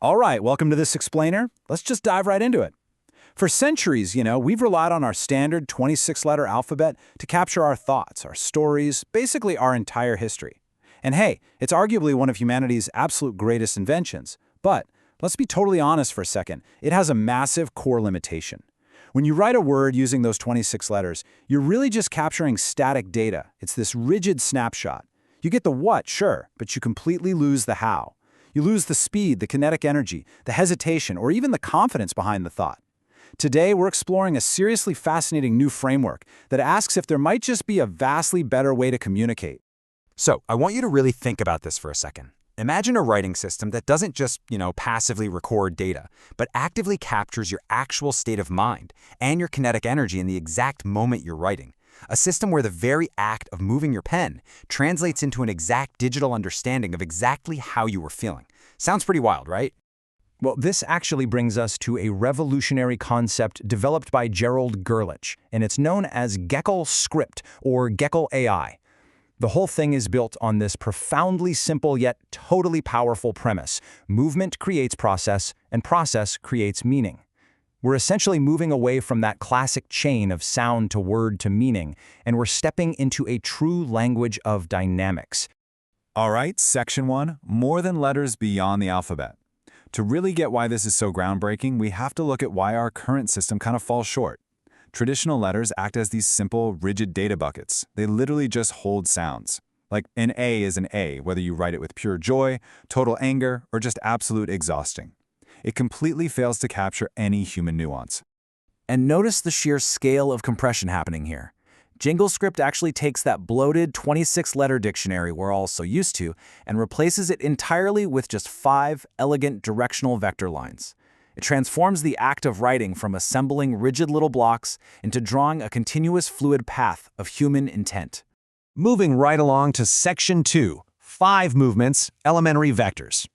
All right, welcome to this explainer. Let's just dive right into it. For centuries, we've relied on our standard 26-letter alphabet to capture our thoughts, our stories, basically our entire history. And hey, it's arguably one of humanity's absolute greatest inventions. But let's be totally honest for a second. It has a massive core limitation. When you write a word using those 26 letters, you're really just capturing static data. It's this rigid snapshot. You get the what, sure, but you completely lose the how. You lose the speed, the kinetic energy, the hesitation, or even the confidence behind the thought. Today, we're exploring a seriously fascinating new framework that asks if there might just be a vastly better way to communicate. So, I want you to really think about this for a second. Imagine a writing system that doesn't just, passively record data, but actively captures your actual state of mind and your kinetic energy in the exact moment you're writing. A system where the very act of moving your pen translates into an exact digital understanding of exactly how you were feeling. Sounds pretty wild, right? Well, this actually brings us to a revolutionary concept developed by Gerald Gerlich, and it's known as GekalScript, or Gekal AI. The whole thing is built on this profoundly simple yet totally powerful premise. Movement creates process, and process creates meaning. We're essentially moving away from that classic chain of sound to word to meaning, and we're stepping into a true language of dynamics. All right, Section 1, more than letters beyond the alphabet. To really get why this is so groundbreaking, we have to look at why our current system kind of falls short. Traditional letters act as these simple, rigid data buckets. They literally just hold sounds. Like an A is an A, whether you write it with pure joy, total anger, or just absolute exhausting. It completely fails to capture any human nuance. And notice the sheer scale of compression happening here. GekalScript actually takes that bloated 26-letter dictionary we're all so used to and replaces it entirely with just 5 elegant directional vector lines. It transforms the act of writing from assembling rigid little blocks into drawing a continuous fluid path of human intent. Moving right along to Section 2, 5 movements, elementary vectors.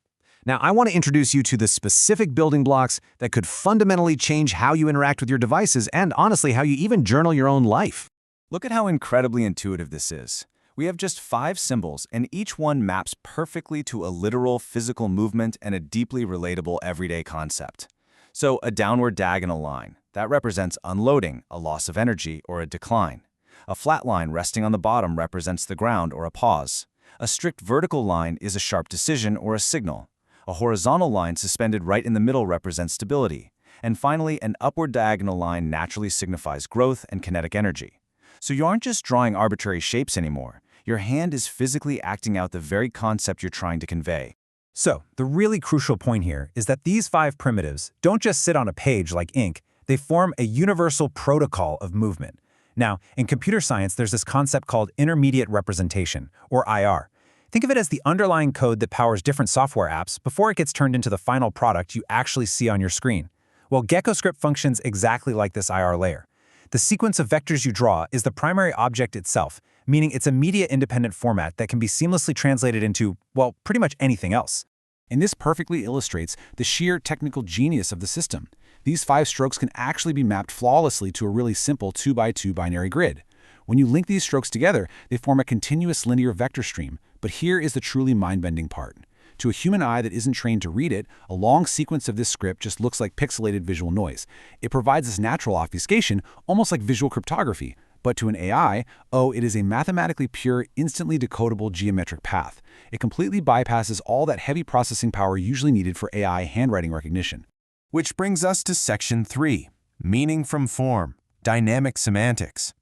Now, I want to introduce you to the specific building blocks that could fundamentally change how you interact with your devices and, honestly, how you even journal your own life. Look at how incredibly intuitive this is. We have just 5 symbols, and each one maps perfectly to a literal physical movement and a deeply relatable everyday concept. So, a downward diagonal line, that represents unloading, a loss of energy, or a decline. A flat line resting on the bottom represents the ground or a pause. A strict vertical line is a sharp decision or a signal. A horizontal line suspended right in the middle represents stability. And finally, an upward diagonal line naturally signifies growth and kinetic energy. So you aren't just drawing arbitrary shapes anymore. Your hand is physically acting out the very concept you're trying to convey. So, the really crucial point here is that these 5 primitives don't just sit on a page like ink, they form a universal protocol of movement. Now, in computer science, there's this concept called intermediate representation, or IR. Think of it as the underlying code that powers different software apps before it gets turned into the final product you actually see on your screen. Well, GekalScript functions exactly like this IR layer. The sequence of vectors you draw is the primary object itself, meaning it's a media-independent format that can be seamlessly translated into, well, pretty much anything else. And this perfectly illustrates the sheer technical genius of the system. These 5 strokes can actually be mapped flawlessly to a really simple 2x2 binary grid. When you link these strokes together, they form a continuous linear vector stream. But here is the truly mind-bending part. To a human eye that isn't trained to read it, a long sequence of this script just looks like pixelated visual noise. It provides this natural obfuscation, almost like visual cryptography. But to an AI, it is a mathematically pure, instantly decodable geometric path. It completely bypasses all that heavy processing power usually needed for AI handwriting recognition. Which brings us to Section 3, meaning from form, dynamic semantics.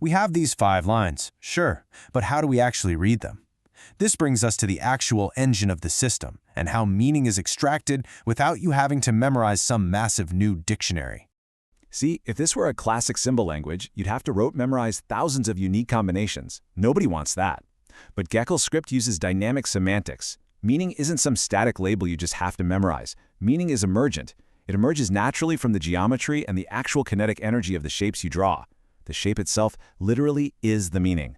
We have these 5 lines, sure, but how do we actually read them? This brings us to the actual engine of the system and how meaning is extracted without you having to memorize some massive new dictionary. See, if this were a classic symbol language, you'd have to rote memorize thousands of unique combinations. Nobody wants that. But GekalScript uses dynamic semantics. Meaning isn't some static label you just have to memorize. Meaning is emergent. It emerges naturally from the geometry and the actual kinetic energy of the shapes you draw. The shape itself literally is the meaning.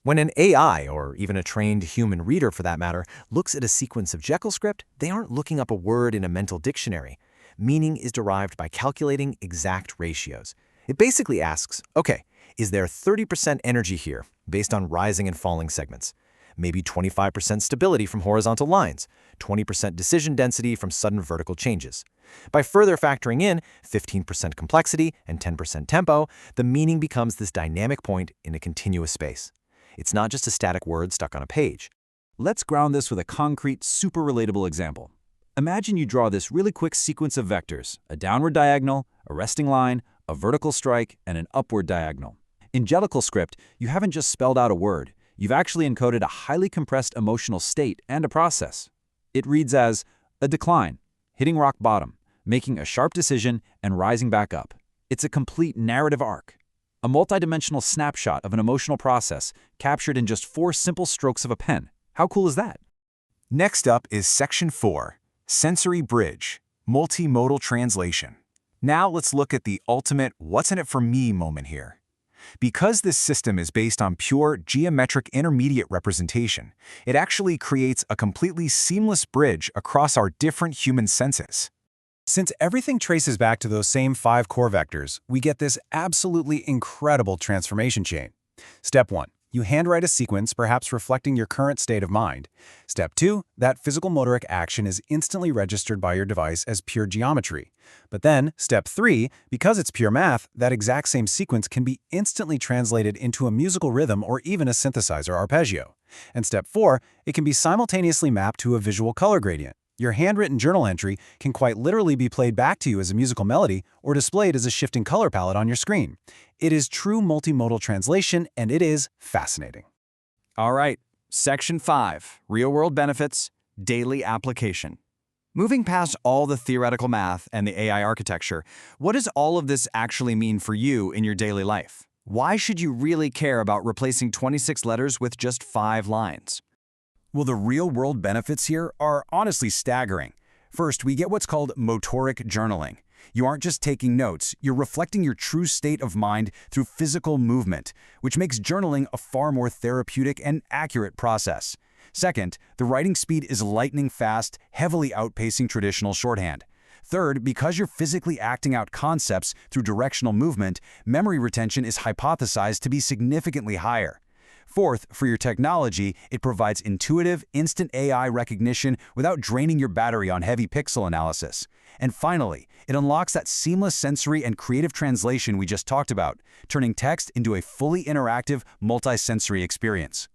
When an AI, or even a trained human reader for that matter, looks at a sequence of GekalScript, they aren't looking up a word in a mental dictionary. Meaning is derived by calculating exact ratios. It basically asks, okay, is there 30% energy here, based on rising and falling segments? maybe 25% stability from horizontal lines, 20% decision density from sudden vertical changes. By further factoring in 15% complexity and 10% tempo, the meaning becomes this dynamic point in a continuous space. It's not just a static word stuck on a page. Let's ground this with a concrete, super relatable example. Imagine you draw this really quick sequence of vectors, a downward diagonal, a resting line, a vertical strike, and an upward diagonal. In GekalScript, you haven't just spelled out a word, you've actually encoded a highly compressed emotional state and a process. It reads as a decline, hitting rock bottom, making a sharp decision, and rising back up. It's a complete narrative arc. A multidimensional snapshot of an emotional process captured in just 4 simple strokes of a pen. How cool is that? Next up is Section 4, Sensory Bridge, Multimodal Translation. Now let's look at the ultimate what's in it for me moment here. Because this system is based on pure geometric intermediate representation, it actually creates a completely seamless bridge across our different human senses. Since everything traces back to those same 5 core vectors, we get this absolutely incredible transformation chain. Step 1. You handwrite a sequence, perhaps reflecting your current state of mind. Step 2. That physical motoric action is instantly registered by your device as pure geometry. But then, Step 3, because it's pure math, that exact same sequence can be instantly translated into a musical rhythm or even a synthesizer arpeggio. And Step 4, it can be simultaneously mapped to a visual color gradient. Your handwritten journal entry can quite literally be played back to you as a musical melody or displayed as a shifting color palette on your screen. It is true multimodal translation, and it is fascinating. All right, Section 5, Real-World Benefits, Daily Application. Moving past all the theoretical math and the AI architecture, what does all of this actually mean for you in your daily life? Why should you really care about replacing 26 letters with just 5 lines? Well, the real-world benefits here are honestly staggering. First, we get what's called motoric journaling. You aren't just taking notes, you're reflecting your true state of mind through physical movement, which makes journaling a far more therapeutic and accurate process. Second, the writing speed is lightning fast, heavily outpacing traditional shorthand. Third, because you're physically acting out concepts through directional movement, memory retention is hypothesized to be significantly higher. Fourth, for your technology, it provides intuitive, instant AI recognition without draining your battery on heavy pixel analysis. And finally, it unlocks that seamless sensory and creative translation we just talked about, turning text into a fully interactive, multi-sensory experience.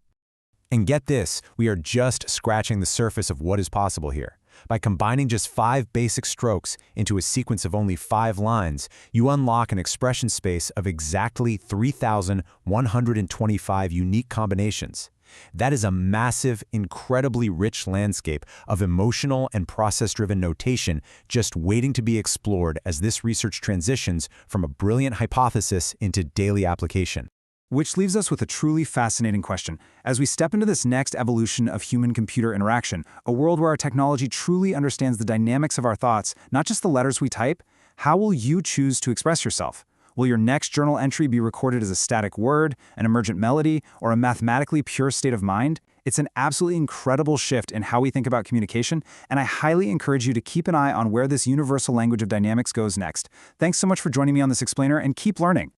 And get this, we are just scratching the surface of what is possible here. By combining just 5 basic strokes into a sequence of only 5 lines, you unlock an expression space of exactly 3,125 unique combinations. That is a massive, incredibly rich landscape of emotional and process-driven notation just waiting to be explored as this research transitions from a brilliant hypothesis into daily application. Which leaves us with a truly fascinating question. As we step into this next evolution of human-computer interaction, a world where our technology truly understands the dynamics of our thoughts, not just the letters we type, how will you choose to express yourself? Will your next journal entry be recorded as a static word, an emergent melody, or a mathematically pure state of mind? It's an absolutely incredible shift in how we think about communication, and I highly encourage you to keep an eye on where this universal language of dynamics goes next. Thanks so much for joining me on this explainer, and keep learning.